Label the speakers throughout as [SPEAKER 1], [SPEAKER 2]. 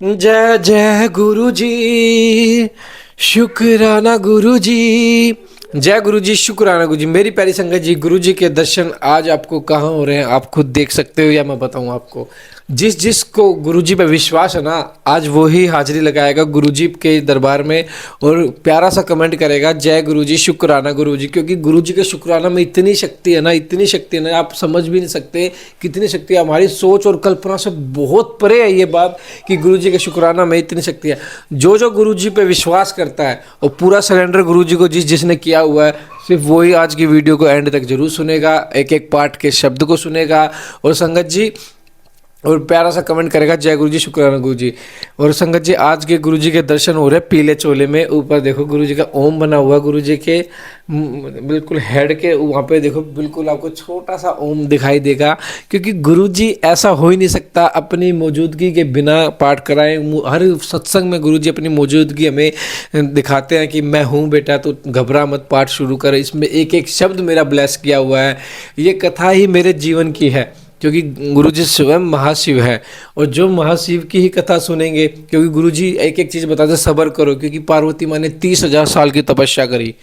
[SPEAKER 1] जय जय गुरु जी, शुक्राना गुरु जी। जय गुरु जी, शुक्राना गुरु जी। मेरी प्यारी संगत जी, गुरु जी के दर्शन आज आपको कहाँ हो रहे हैं आप खुद देख सकते हो या मैं बताऊं आपको। जिस जिस को गुरु जी पे विश्वास है ना, आज वो ही हाजिरी लगाएगा गुरु जी के दरबार में और प्यारा सा कमेंट करेगा जय गुरु जी, शुक्राना गुरु जी। क्योंकि गुरु जी के शुक्राना में इतनी शक्ति है ना, इतनी शक्ति है ना, आप समझ भी नहीं सकते कितनी शक्ति है। हमारी सोच और कल्पना से बहुत परे है ये बात कि गुरु जी के शुक्राना में इतनी शक्ति है। जो जो गुरु जी पे विश्वास करता है और पूरा सरेंडर गुरु जी को जिसने किया हुआ है, सिर्फ वही आज की वीडियो को एंड तक जरूर सुनेगा, एक एक पार्ट के शब्द को सुनेगा और संगत जी और प्यारा सा कमेंट करेगा जय गुरु जी, शुक्राना गुरु जी। और संगत जी, आज के गुरु जी के दर्शन हो रहे हैं पीले चोले में। ऊपर देखो गुरु जी का ओम बना हुआ, गुरु जी के बिल्कुल हेड के वहाँ पे देखो बिल्कुल आपको छोटा सा ओम दिखाई देगा। क्योंकि गुरु जी ऐसा हो ही नहीं सकता अपनी मौजूदगी के बिना पाठ कराएं। हर सत्संग में गुरु जी अपनी मौजूदगी हमें दिखाते हैं कि मैं हूँ बेटा, तो घबरा मत, पाठ शुरू कर। इसमें एक एक शब्द मेरा ब्लेस किया हुआ है। ये कथा ही मेरे जीवन की है, क्योंकि गुरु जी स्वयं महाशिव है। और जो महाशिव की ही कथा सुनेंगे, क्योंकि गुरु जी एक एक चीज़ बताते सब्र करो, क्योंकि पार्वती माँ ने 30,000 साल की तपस्या करी।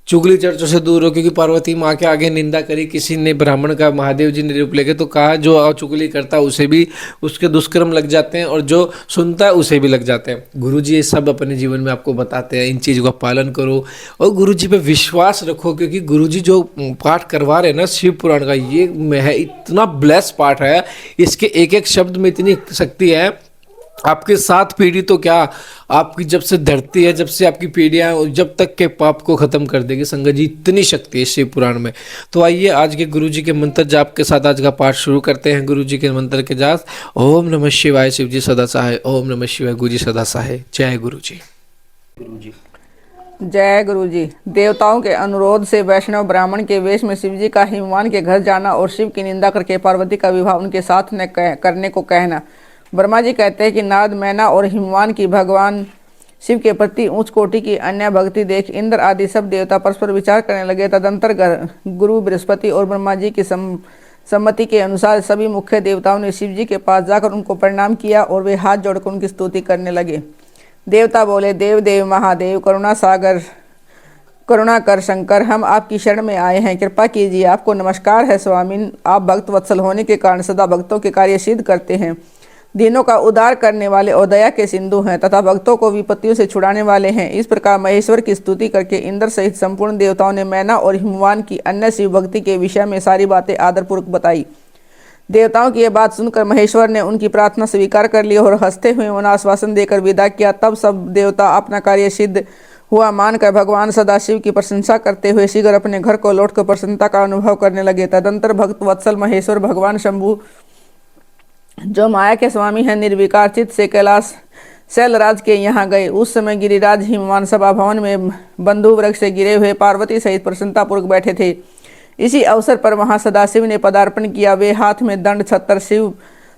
[SPEAKER 1] चुगली चर्चों से दूर हो, क्योंकि पार्वती माँ के आगे निंदा करी किसी ने ब्राह्मण का। महादेव जी ने रूप लेके तो कहा जो चुगली करता है उसे भी उसके दुष्कर्म लग जाते हैं और जो सुनता है उसे भी लग जाते हैं। गुरु जी ये सब अपने जीवन में आपको बताते हैं। इन चीज़ों का पालन करो और गुरु जी पे विश्वास रखो, क्योंकि गुरु जी जो पाठ करवा रहे हैं ना शिव पुराण का, ये है इतना ब्लेस पाठ है। इसके एक एक शब्द में इतनी शक्ति है। आपके 7 पीढ़ी तो क्या, आपकी जब से धरती है, जब से आपकी पीढ़ियां, जब तक के पाप को खत्म कर देगी संगत जी। इतनी शक्ति है शिव पुराण में। तो आइए आज के गुरु जी के मंत्र जाप के साथ आज का पाठ शुरू करते हैं। गुरु जी के मंत्र के जाप, ओम नमः शिवाय शिव जी सदा सहाय, ओम नमः शिवाय गुरु जी सदा सहाय। जय गुरु जी। गुरु जी
[SPEAKER 2] जय गुरु जी। देवताओं के अनुरोध से वैष्णव ब्राह्मण के वेश में शिव जी का हिमवान के घर जाना और शिव की निंदा करके पार्वती का विवाह उनके साथ न करने को कहना। ब्रह्मा जी कहते हैं कि नारद, मैना और हिमवान की भगवान शिव के प्रति उच्च कोटि की अन्य भक्ति देख इंद्र आदि सब देवता परस्पर विचार करने लगे। तदंतर गुरु बृहस्पति और ब्रह्मा जी की सम्मति के अनुसार सभी मुख्य देवताओं ने शिव जी के पास जाकर उनको प्रणाम किया और वे हाथ जोड़कर उनकी स्तुति करने लगे। देवता बोले, देव देव महादेव, करुणा सागर, करुणा कर शंकर, हम आपकी शरण में आए हैं, कृपा कीजिए। आपको नमस्कार है स्वामी। आप भक्त वत्सल होने के कारण सदा भक्तों के कार्य सिद्ध करते हैं, दीनों का उद्धार करने वाले और दया के सिंधु हैं तथा भक्तों को विपत्तियों से छुड़ाने वाले हैं। इस प्रकार महेश्वर की स्तुति करके इंद्र सहित संपूर्ण देवताओं ने मैना और हिमवान की अन्य शिव भक्ति के विषय में सारी बातें आदरपूर्वक बताई। देवताओं की यह बात सुनकर महेश्वर ने उनकी प्रार्थना स्वीकार कर ली और हंसते हुए उन्हें आश्वासन देकर विदा किया। तब सब देवता अपना कार्य सिद्ध हुआ मानकर भगवान सदाशिव की प्रशंसा करते हुए शीघ्र अपने घर को लौटकर प्रसन्नता का अनुभव करने लगे। तदंतर भक्त वत्सल महेश्वर भगवान शंभु, जो माया के स्वामी हैं, निर्विकार चित्त से कैलाश शैलराज के यहाँ गए। उस समय गिरिराज हिमवान सभा भवन में बंधु वृक्ष से गिरे हुए पार्वती सहित प्रसन्नतापूर्वक बैठे थे। इसी अवसर पर वहां सदाशिव ने पदार्पण किया। वे हाथ में दंड छत्र, शिव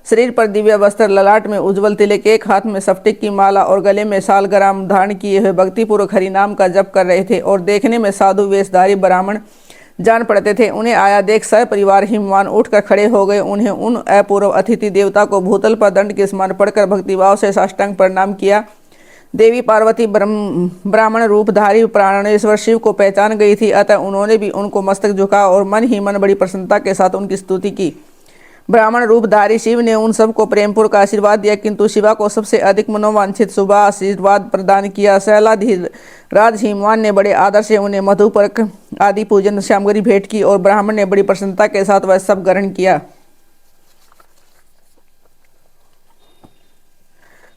[SPEAKER 2] शरीर पर दिव्य वस्त्र, ललाट में उज्ज्वल तिलक, एक हाथ में स्फटिक की माला और गले में सालग्राम धारण किए हुए भक्तिपूर्वक हरिनाम का जप कर रहे थे और देखने में साधु वेशधारी ब्राह्मण जान पड़ते थे। उन्हें आया देख सपरिवार हिमवान उठकर खड़े हो गए। उन्हें उन अपूर्व अतिथि देवता को भूतल पर दंड के समान पढ़कर भक्तिभाव से साष्टांग प्रणाम किया। देवी पार्वती ब्राह्मण रूपधारी प्राणेश्वर शिव को पहचान गई थी, अतः उन्होंने भी उनको मस्तक झुका और मन ही मन बड़ी प्रसन्नता के साथ उनकी स्तुति की। ब्राह्मण रूपधारी शिव ने उन सबको प्रेमपूर्वक आशीर्वाद दिया, किंतु शिवा को सबसे अधिक मनोवांछित शुभ आशीर्वाद प्रदान किया। शैलाधिराज हिमवान ने बड़े आदर से उन्हें मधुपर्क आदि पूजन सामग्री भेंट की और ब्राह्मण ने बड़ी प्रसन्नता के साथ वह सब ग्रहण किया।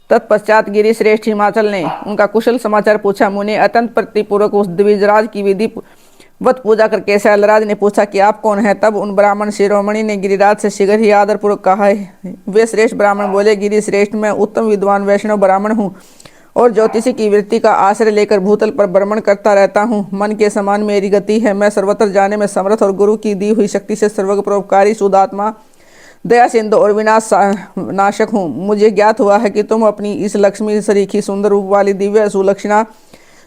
[SPEAKER 2] तत्पश्चात गिरि श्रेष्ठ हिमाचल ने उनका कुशल समाचार पूछा। मुनि अत्यंत प्रीतिपूर्वक उस द्विजराज की विधि वत पूजा करके शैलराज ने पूछा कि आप कौन हैं। तब उन ब्राह्मण शिरोमणि ने गिरिराज से शीघ्र ही आदरपूर्वक कहा है। वे श्रेष्ठ ब्राह्मण बोले, गिरि श्रेष्ठ, मैं उत्तम विद्वान वैष्णव ब्राह्मण हूँ और ज्योतिषी की वृत्ति का आश्रय लेकर भूतल पर भ्रमण करता रहता हूँ। मन के समान मेरी गति है। मैं सर्वत्र जाने में समर्थ और गुरु की दी हुई शक्ति से सर्वपरोपकारी, शुद्धात्मा, दया सिंधु और विनाश नाशक हूँ। मुझे ज्ञात हुआ है कि तुम अपनी इस लक्ष्मी सरीखी सुंदर रूप वाली दिव्य सुलक्षणा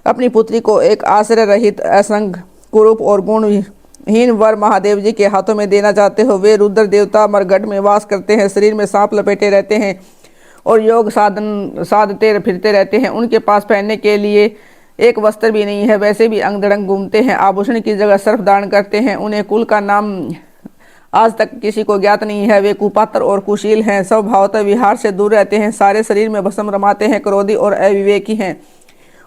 [SPEAKER 2] अपनी पुत्री को एक आश्रय रहित, असंग, कुरूप और गुणहीन वर महादेव जी के हाथों में देना चाहते हो। वे रुद्र देवता मरगढ़ में वास करते हैं, शरीर में सांप लपेटे रहते हैं और योग साधन साधते फिरते रहते हैं। उनके पास पहनने के लिए एक वस्त्र भी नहीं है, वैसे भी अंग दड़ंग घूमते हैं, आभूषण की जगह सर्फ धारण करते हैं। उन्हें कुल का नाम आज तक किसी को ज्ञात नहीं है। वे कुपात्र और कुशील हैं, स्वभावतः विहार से दूर रहते हैं, सारे शरीर में भस्म रमाते हैं, क्रोधी और अविवेकी हैं।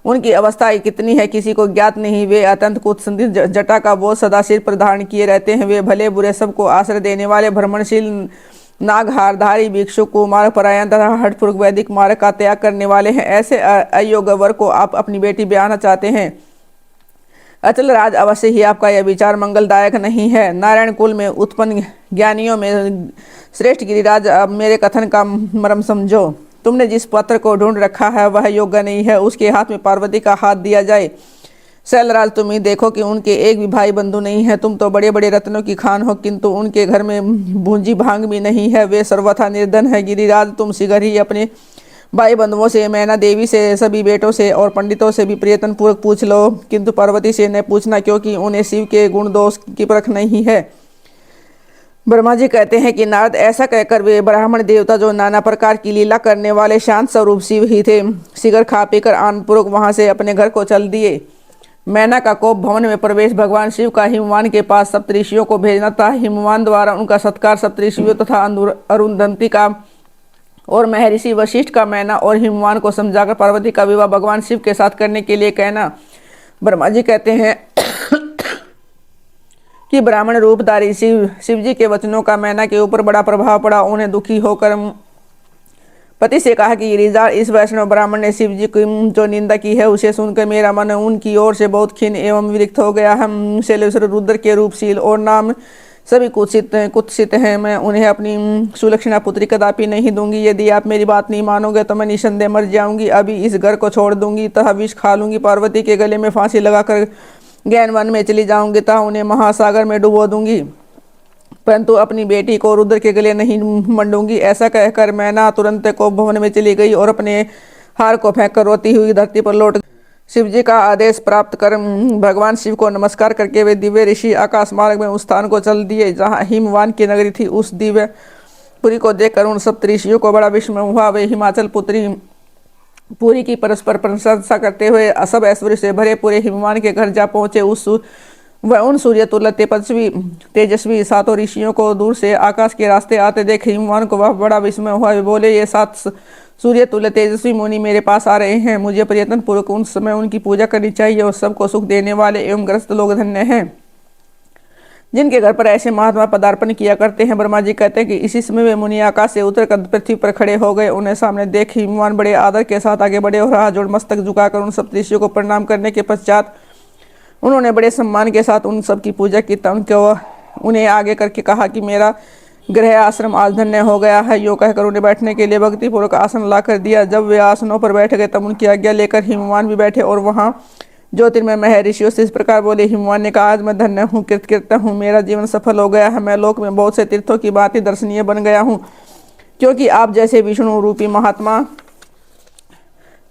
[SPEAKER 2] उनकी अवस्था कितनी है किसी को ज्ञात नहीं। वे अत्यंत कुत्सित जटा का बोझ सदा सिर पर धारण किए रहते हैं। वे भले बुरे सबको आश्रय देने वाले भ्रमणशील नागहारधारी भिक्षु को मार्ग परायण तथा हठपूर्वक वैदिक मार्ग का त्याग करने वाले हैं। ऐसे अयोग्य वर को आप अपनी बेटी ब्याहना चाहते हैं। अचल राज, अवश्य ही आपका यह विचार मंगलदायक नहीं है। नारायण कुल में उत्पन्न ज्ञानियों में श्रेष्ठ गिरिराज, अब मेरे कथन का मर्म समझो। तुमने जिस पत्र को ढूंढ रखा है वह योग्य नहीं है, उसके हाथ में पार्वती का हाथ दिया जाए। शैलराज, तुम ही देखो कि उनके एक भी भाई बंधु नहीं है। तुम तो बड़े बड़े रत्नों की खान हो, किंतु उनके घर में भूंजी भांग भी नहीं है। वे सर्वथा निर्धन है। गिरिराज, तुम शीघ्र ही अपने भाई बंधुओं से, मैना देवी से, सभी बेटों से और पंडितों से भी प्रयत्न पूर्वक पूछ लो, किंतु पार्वती से न पूछना, क्योंकि उन्हें शिव के गुण दोष की परख नहीं है। ब्रह्मा जी कहते हैं कि नारद, ऐसा कहकर वे ब्राह्मण देवता जो नाना प्रकार की लीला करने वाले शांत स्वरूप शिव ही थे, शीघ्र खा पीकर आनंदपूर्वक वहां से अपने घर को चल दिए। मैना का कोप भवन में प्रवेश भगवान शिव का हिमवान के पास सप्तऋषियों को भेजना था। हिमवान द्वारा उनका सत्कार सप्तऋषियों तथा अरुंधति का और महर्षि वशिष्ठ का मैना और हिमवान को समझाकर पार्वती का विवाह भगवान शिव के साथ करने के लिए कहना। ब्रह्मा जी कहते हैं कि ब्राह्मण रूपधारी शिव जी के वचनों का मैना के ऊपर बड़ा प्रभाव पड़ा। उन्हें दुखी होकर पति से कहा कि गिरिजा, इस वैष्णव ब्राह्मण ने शिव जी की जो निंदा की है उसे सुनकर मेरा मन उनकी ओर से बहुत खिन्न एवं विरक्त हो गया। हम शैलेश्वर रुद्र के रूपशील और नाम सभी कुत्सित हैं। मैं उन्हें अपनी सुलक्षणा पुत्री कदापि नहीं दूंगी। यदि आप मेरी बात नहीं मानोगे तो मैं निसंदेह मर जाऊंगी। अभी इस घर को छोड़ दूंगी तथा विष खा लूंगी। पार्वती के गले में फांसी लगाकर ज्ञान वन में चली जाऊंगी तथा उन्हें महासागर में डुबो दूंगी, परंतु अपनी बेटी को रुद्र के गले नहीं मंडूंगी। ऐसा कहकर मैना तुरंत को भवन में चली गई और अपने हार को फेंक कर रोती हुई धरती पर लौट। शिव जी का आदेश प्राप्त कर भगवान शिव को नमस्कार करके वे दिव्य ऋषि आकाश मार्ग में उस स्थान को चल दिए जहाँ हिमवान की नगरी थी। उस दिव्य पुरी को देखकर उन सप्त ऋषियों को बड़ा विस्मय हुआ। वे हिमाचल पुत्री पुरी की परस्पर प्रशंसा करते हुए सब ऐश्वर्य से भरे पूरे हिमवान के घर जा पहुंचे। उन सूर्य तुल्य तेजस्वी सातों ऋषियों को दूर से आकाश के रास्ते आते देख हिमवान को वह बड़ा विस्मय हुआ। वे बोले, ये 7 सूर्य तुल्य तेजस्वी मुनि मेरे पास आ रहे हैं। मुझे प्रयत्न पूर्वक उन समय उनकी पूजा करनी चाहिए और सबको सुख देने वाले एवं ग्रस्त लोग धन्य हैं जिनके घर पर ऐसे महात्मा पदार्पण किया करते हैं। ब्रह्मा जी कहते हैं कि इसी समय वे मुनि आकाश से उतरकर पृथ्वी पर खड़े हो गए। उन्हें सामने देख हिमवान बड़े आदर के साथ आगे बढ़े और हाथ जोड़ मस्तक झुकाकर उन सप्तऋषियों को प्रणाम करने के पश्चात उन्होंने बड़े सम्मान के साथ उन सब की पूजा की। तब उन्हें आगे करके कहा कि मेरा गृह आश्रम आज धन्य हो गया है। यो कहकर उन्हें बैठने के लिए भक्तिपूर्वक आसन ला कर दिया। जब वे आसनों पर बैठ गए तब उनकी आज्ञा लेकर हिमवान भी बैठे और वहाँ ज्योतिर्मय महर्षियों से इस प्रकार बोले। हिमवान ने कहा, आज मैं धन्य हूँ, कृतकृत हूँ, मेरा जीवन सफल हो गया है। मैं लोक में बहुत से तीर्थों की भांति दर्शनीय बन गया हूँ, क्योंकि आप जैसे विष्णु रूपी महात्मा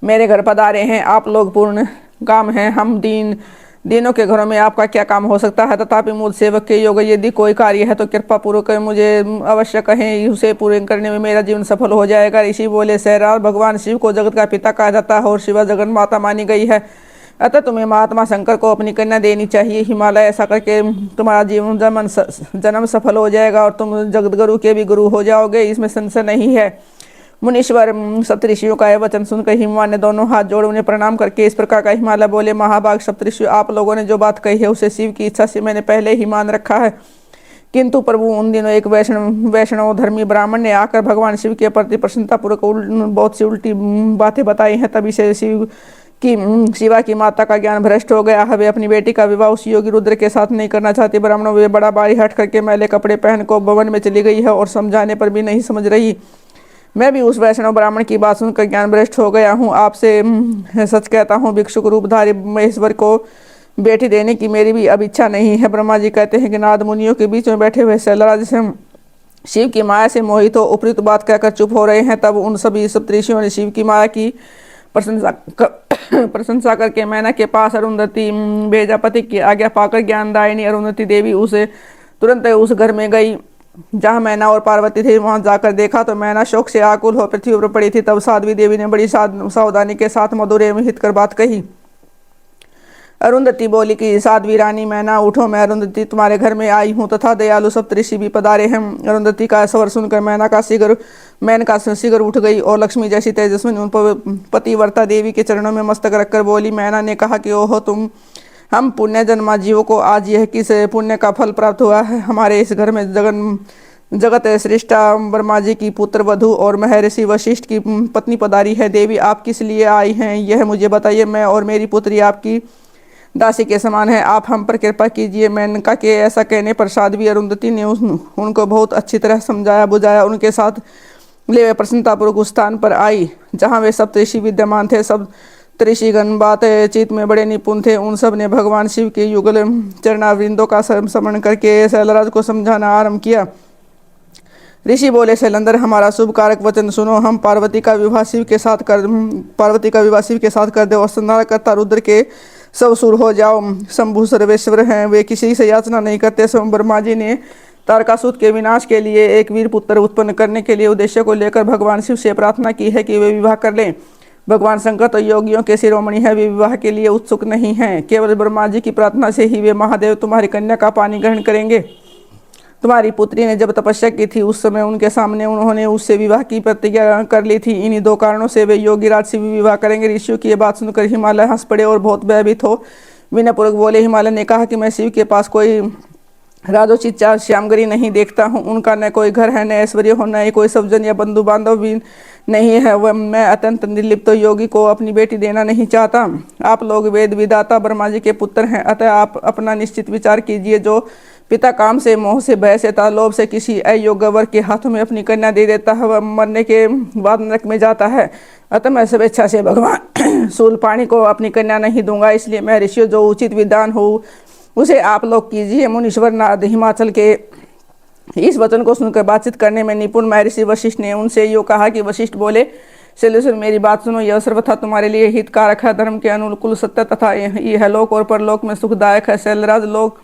[SPEAKER 2] मेरे घर पधारे हैं। आप लोग पूर्ण काम हैं। हम दिनों के घरों में आपका क्या काम हो सकता है? तथापि मुझ सेवक के योग यदि कोई कार्य है तो कृपा पूर्वक मुझे अवश्य कहें, उसे पूरे करने में मेरा जीवन सफल हो जाएगा। ऋषि बोले, सहराज, भगवान शिव को जगत का पिता कहा जाता है और शिवा जगत माता मानी गई है, अतः तुम्हें महात्मा शंकर को अपनी कन्या देनी चाहिए। हिमालय, ऐसा करके तुम्हारा जीवन जन्म सफल हो जाएगा और तुम जगतगुरु के भी गुरु हो जाओगे, इसमें संशय नहीं है। मुनीश्वर सप्तऋषियों का यह वचन सुनकर हिमवान ने दोनों हाथ जोड़ उन्हें प्रणाम करके इस प्रकार का हिमालय बोले, महाभाग सप्तऋषियों, आप लोगों ने जो बात कही है उसे शिव की इच्छा से मैंने पहले ही मान रखा है। किंतु प्रभु, उन दिनों एक वैष्णव धर्मी ब्राह्मण ने आकर भगवान शिव के प्रति प्रसन्नतापूर्वक बहुत सी उल्टी बातें बताई हैं। तभी से शिवा की माता का ज्ञान भ्रष्ट हो गया है। वे अपनी बेटी का विवाह उस योगी रुद्र के साथ नहीं करना चाहती। ब्राह्मणों वे बड़ा बारी हट करके मैले कपड़े पहन को भवन में चली गई है और समझाने पर भी नहीं समझ रही। मैं भी उस वैष्णव ब्राह्मण की बात सुनकर ज्ञान भ्रष्ट हो गया हूँ। आपसे सच कहता हूँ, भिक्षुक रूपधारी महेश्वर को बेटी देने की मेरी भी अब इच्छा नहीं है। ब्रह्मा जी कहते हैं कि नारद मुनियों के बीच में बैठे हुए शैलराज से शिव की माया से मोहित हो उपयुक्त बात कहकर चुप हो रहे हैं। तब उन सभी सप्तऋषियों ने शिव की माया की प्रशंसा करके मैना के पास अरुंधति भेजा। पति की आज्ञा पाकर ज्ञानदायिनी अरुंधति देवी उसे तुरंत उस घर में गई जहाँ मैना और पार्वती थी वहां जाकर देखा तो मैना शोक से आकुल हो पृथ्वी पर पड़ी थी। तब साध्वी देवी ने बड़ी सावधानी के साथ मधुर एवं हितकर बात कही। अरुंधति बोली कि साध्वी रानी मैना उठो, मैं अरुंधति तुम्हारे घर में आई हूँ तथा दयालु सप्तऋषि भी पधारे हैं। अरुंधति का स्वर सुनकर मैनका शिगर उठ गई और लक्ष्मी जैसी तेजस्विनी उन पतिव्रता देवी के चरणों में मस्तक रखकर बोली। मैना ने कहा कि ओहो तुम हम पुण्य जन्मा जीवों को आज यह किस पुण्य का फल प्राप्त हुआ है। हमारे इस घर में जगत श्रेष्ठा ब्रह्मा जी की पुत्र वधु और महर्षि वशिष्ठ की पत्नी पधारी है। देवी आप किस लिए आई हैं यह मुझे बताइए। मैं और मेरी पुत्री आपकी दासी के समान है, आप हम पर कृपा कीजिए। मेनका के ऐसा कहने पर साध्वी अरुंधति ने उनको बहुत अच्छी तरह समझाया बुझाया। उनके साथ ले वे प्रसन्नतापूर्वक उस स्थान पर आई जहाँ वे सप्तऋषि विद्यमान थे। सब ऋषिगण बात चित में बड़े निपुण थे। उन सब ने भगवान शिव के युगल चरणावृंदों का स्मरण करके शैलराज को समझाना आरंभ किया। ऋषि बोले, शैलेंद्र हमारा शुभ कारक वचन सुनो। हम पार्वती का विवाह शिव के साथ कर दे और संहारकर्ता रुद्र के सब सुर हो जाओ। शंभु सर्वेश्वर हैं, वे किसी से याचना नहीं करते। स्वयं ब्रह्मा जी ने तारकासुर के विनाश के लिए एक वीर पुत्र उत्पन्न करने के लिए उद्देश्य को लेकर भगवान शिव से प्रार्थना की है कि वे विवाह कर लें। भगवान शंकर तो योगियों के शिरोमणि है, वे विवाह के लिए उत्सुक नहीं हैं। केवल ब्रह्मा जी की प्रार्थना से ही वे महादेव तुम्हारी कन्या का पानी ग्रहण करेंगे। तुम्हारी पुत्री ने जब तपस्या की थी उस समय उनके सामने उन्होंने उससे विवाह की प्रतिज्ञा कर ली थी। इन्हीं दो कारणों से वे योगीराज से भी विवाह करेंगे। ऋषियों की ये बात सुनकर हिमालय हंस पड़े और बहुत भयभीत हो विनयपूर्वक बोले। हिमालय ने कहा कि मैं शिव के पास कोई राजोचित श्यामगरी नहीं देखता हूँ। उनका न कोई घर है, न ऐश्वर्य हो, न कोई सज्जन या बंधु बांधव भी नहीं है। वह मैं अत्यंत निर्लिप्त योगी को अपनी बेटी देना नहीं चाहता। आप लोग वेद विदाता ब्रह्मा जी के पुत्र हैं, अतः आप अपना निश्चित विचार कीजिए। जो पिता काम से, मोह से, भय से, लोभ से किसी अयोग्य वर के हाथों में अपनी कन्या दे देता है वह मरने के बाद नरक में जाता है। अतः मैं स्वेच्छा से भगवान शूलपाणी को अपनी कन्या नहीं दूंगा। इसलिए मैं ऋषियों जो उचित विधान हो उसे आप लोग कीजिए। मुनीश्वर नारद हिमाचल के इस वचन को सुनकर बातचीत करने में निपुण महर्षि वशिष्ठ ने उनसे यो कहा कि वशिष्ठ बोले, शैलेश्वर मेरी बात सुनो, यह सर्वथा तुम्हारे लिए हितकारक है, धर्म के अनुकूल, सत्य तथा यह लोक और परलोक में सुखदायक है। शैलराज लोक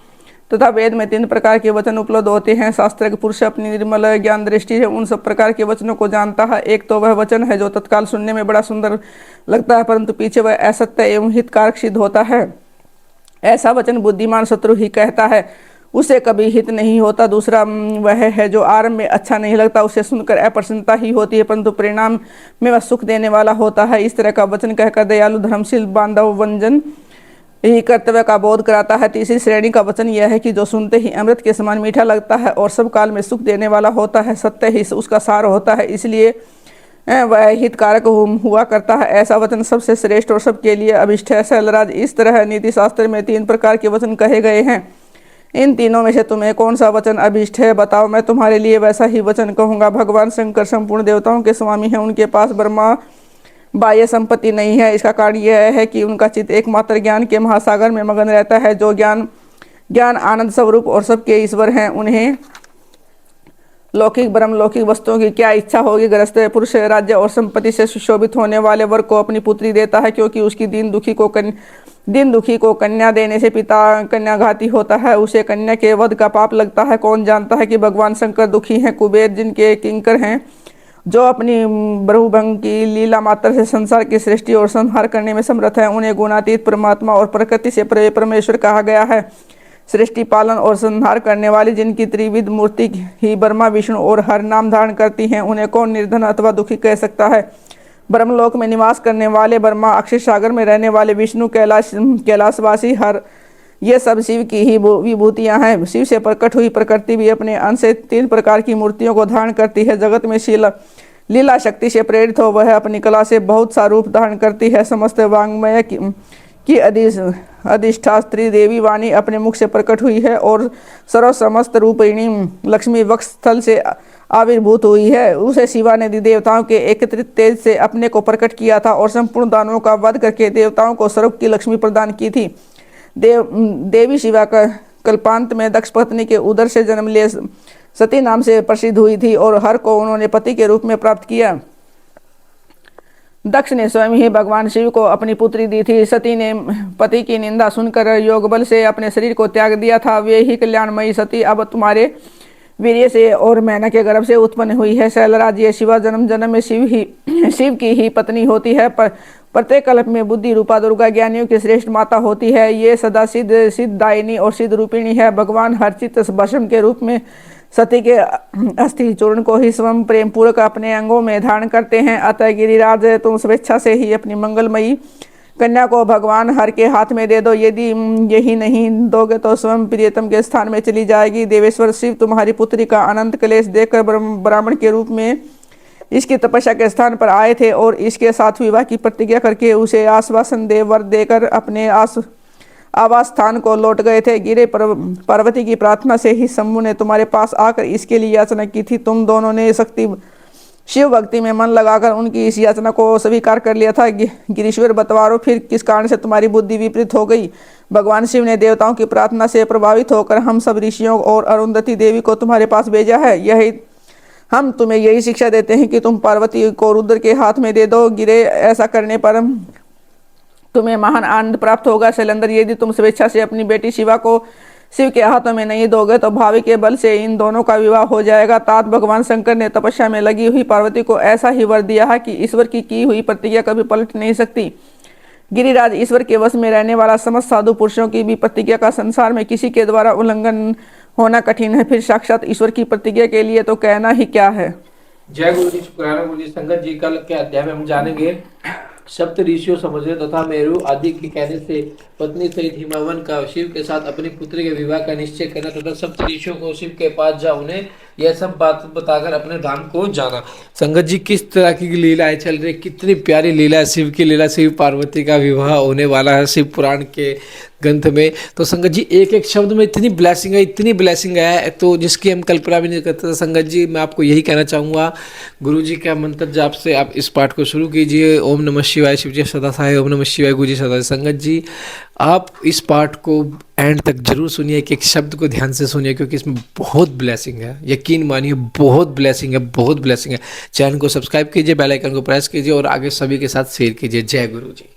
[SPEAKER 2] तथा वेद में 3 प्रकार के वचन उपलब्ध होते हैं। शास्त्र पुरुष अपनी निर्मल ज्ञान दृष्टि से उन सब प्रकार के वचनों को जानता है। एक तो वह वचन है जो तत्काल सुनने में बड़ा सुंदर लगता है परंतु पीछे वह असत्य एवं हितकारक सिद्ध होता है। ऐसा वचन बुद्धिमान शत्रु ही कहता है, उसे कभी हित नहीं होता। दूसरा वह है जो आरंभ में अच्छा नहीं लगता, उसे सुनकर अप्रसन्नता ही होती है परंतु परिणाम में वह सुख देने वाला होता है। इस तरह का वचन कहकर दयालु धर्मशील बांधव वंजन ही कर्तव्य का बोध कराता है। तीसरी श्रेणी का वचन यह है कि जो सुनते ही अमृत के समान मीठा लगता है और सब काल में सुख देने वाला होता है। सत्य ही उसका सार होता है, इसलिए वह हितकारक हुआ करता है। ऐसा वचन सबसे श्रेष्ठ और सबके लिए अभिष्ट है। शैलराज इस तरह नीति शास्त्र में 3 प्रकार के वचन कहे गए हैं। इन तीनों में से तुम्हें कौन सा वचन अभिष्ट है बताओ, मैं तुम्हारे लिए वैसा ही वचन कहूँगा। भगवान शंकर संपूर्ण देवताओं के स्वामी हैं, उनके पास ब्रह्मा बाह्य संपत्ति नहीं है। इसका कारण यह है कि उनका चित्त एकमात्र ज्ञान के महासागर में मगन रहता है। जो ज्ञान आनंद स्वरूप और सबके ईश्वर हैं, उन्हें लौकिक ब्रह्मलौकिक वस्तुओं की क्या इच्छा होगी। गृहस्थ पुरुष राज्य और संपत्ति से सुशोभित होने वाले वर्ग को अपनी पुत्री देता है, क्योंकि उसकी दीन दुखी को कन्या देने से पिता कन्याघाती होता है, उसे कन्या के वध का पाप लगता है। कौन जानता है कि भगवान शंकर दुखी हैं। कुबेर जिनके किंकर हैं, जो अपनी बहुभंग की लीला मात्र से संसार की सृष्टि और संहार करने में समर्थ है, उन्हें गुणातीत परमात्मा और प्रकृति से परमेश्वर कहा गया है। सृष्टि पालन और संहार करने वाली जिनकी त्रिविध मूर्ति ही ब्रह्मा विष्णु और हर नाम धारण करती हैं, उन्हें कौन निर्धन अथवा दुखी कह सकता है। ब्रह्मलोक में निवास करने वाले ब्रह्मा, अक्षय सागर में रहने वाले विष्णु, कैलाशवासी हर, ये सब शिव की ही विभूतियां हैं। शिव से प्रकट हुई प्रकृति भी अपने अंश से 3 प्रकार की मूर्तियों को धारण करती है। जगत में लीला शक्ति से प्रेरित हो वह अपनी कला से बहुत सा रूप धारण करती है। समस्त वांग्मय की अधिष्ठात्री देवी वाणी अपने मुख से प्रकट हुई है और सर्व समस्त रूपिणी लक्ष्मी वक्ष स्थल से आविर्भूत हुई है। उसे शिवा ने देवताओं के एकत्रित तेज से अपने को प्रकट किया था और संपूर्ण दानवों का वध करके देवताओं को स्वर्ग की लक्ष्मी प्रदान की थी। देवी शिवा का कल्पांत में दक्ष पत्नी के उदर से जन्म ले सती नाम से प्रसिद्ध हुई थी और हर को उन्होंने पति के रूप में प्राप्त किया। दक्ष ने स्वयं ही भगवान शिव को अपनी पुत्री दी थी। सती ने पति की निंदा सुनकर योग बल से अपने शरीर को त्याग दिया था। वे ही कल्याणमयी सती अब तुम्हारे वीर्य से और मैना के गर्भ से उत्पन्न हुई है। शैलराज ये शिवा जन्म जन्म में शिव की ही पत्नी होती है। पर प्रत्येक कल्प में बुद्धि रूपा दुर्गा ज्ञानियों की श्रेष्ठ माता होती है। ये सदा सिद्धदायिनी और सिद्ध रूपिणी है। भगवान हर्षित भस्म के रूप में सती के अस्थि चूर्ण को ही स्वयं प्रेम पूर्वक अपने अंगों में धारण करते हैं। अतः गिरिराज तुम स्वेच्छा से ही अपनी मंगलमयी कन्या को भगवान हर के हाथ में दे दो। यदि यही नहीं दोगे तो स्वयं प्रियतम के स्थान में चली जाएगी। देवेश्वर शिव तुम्हारी पुत्री का अनंत क्लेश देखकर ब्राह्मण के रूप में इसकी तपस्या के स्थान पर आए थे और इसके साथ विवाह की प्रतिज्ञा करके उसे आश्वासन दे वर देकर अपने आवास स्थान को लौट गए थे। गिरे पार्वती की प्रार्थना से ही शंभु ने तुम्हारे पास आकर इसके लिए याचना की थी। तुम दोनों ने शक्ति शिव भक्ति में मन लगाकर उनकी इस याचना को स्वीकार कर लिया था। गिरीश्वर बतवारो फिर किस कारण से तुम्हारी बुद्धि विपरीत हो गई। भगवान शिव ने देवताओं की प्रार्थना से प्रभावित होकर हम सब ऋषियों और अरुंधति देवी को तुम्हारे पास भेजा है। यही हम तुम्हें यही शिक्षा देते हैं कि तुम पार्वती को रुद्र के हाथ में दे दो। गिरे ऐसा करने पर तुम्हें महान आनंद प्राप्त होगा। शैलेंद्र यदि तुम स्वेच्छा से अपनी बेटी शिवा को शिव के हाथों में नहीं दोगे तो भावी के बल से इन दोनों का विवाह हो जाएगा। तात भगवान शंकर ने तपस्या में लगी हुई पार्वती को ऐसा ही वर दिया है कि ईश्वर की हुई प्रतिज्ञा कभी पलट नहीं सकती। गिरिराज ईश्वर के वश में रहने वाला समस्त साधु पुरुषों की भी प्रतिज्ञा का संसार में किसी के द्वारा उल्लंघन होना कठिन है। फिर साक्षात ईश्वर की प्रतिज्ञा के लिए तो कहना ही क्या है।
[SPEAKER 1] जय गुरु जी, शुक्राना गुरु जी। संगत जी, कल के अध्याय में हम जानेंगे सप्त ऋषियों समुद्र तथा मेरु आदि के कहने से पत्नी सहित हिमावन का शिव के साथ अपनी पुत्री के विवाह का निश्चय करना तथा सप्त ऋषियों को शिव के पास जा उन्हें यह सब बात बताकर अपने धाम को जाना। संगत जी, किस तरह की लीलाएं चल रही, कितनी प्यारी लीला है शिव की लीला। शिव पार्वती का विवाह होने वाला है शिव पुराण के ग्रंथ में। तो संगत जी, एक एक शब्द में इतनी ब्लेसिंग है, इतनी ब्लेसिंग है तो जिसकी हम कल्पना भी नहीं करते। तो संगत जी, मैं आपको यही कहना चाहूँगा, गुरु जी का मंत्र जाप से आप इस पाठ को शुरू कीजिए। ओम नमः शिवाय, शिव जी सदा सहाय। ओम नमः शिवाय, गुरु जी सदा। संगत जी, आप इस पाठ को एंड तक जरूर सुनिए, एक शब्द को ध्यान से सुनिए, क्योंकि इसमें बहुत ब्लेसिंग है। यकीन मानिए, बहुत ब्लेसिंग है, बहुत ब्लेसिंग है। चैनल को सब्सक्राइब कीजिए, बेल आइकन को प्रेस कीजिए और आगे सभी के साथ शेयर कीजिए। जय गुरु जी।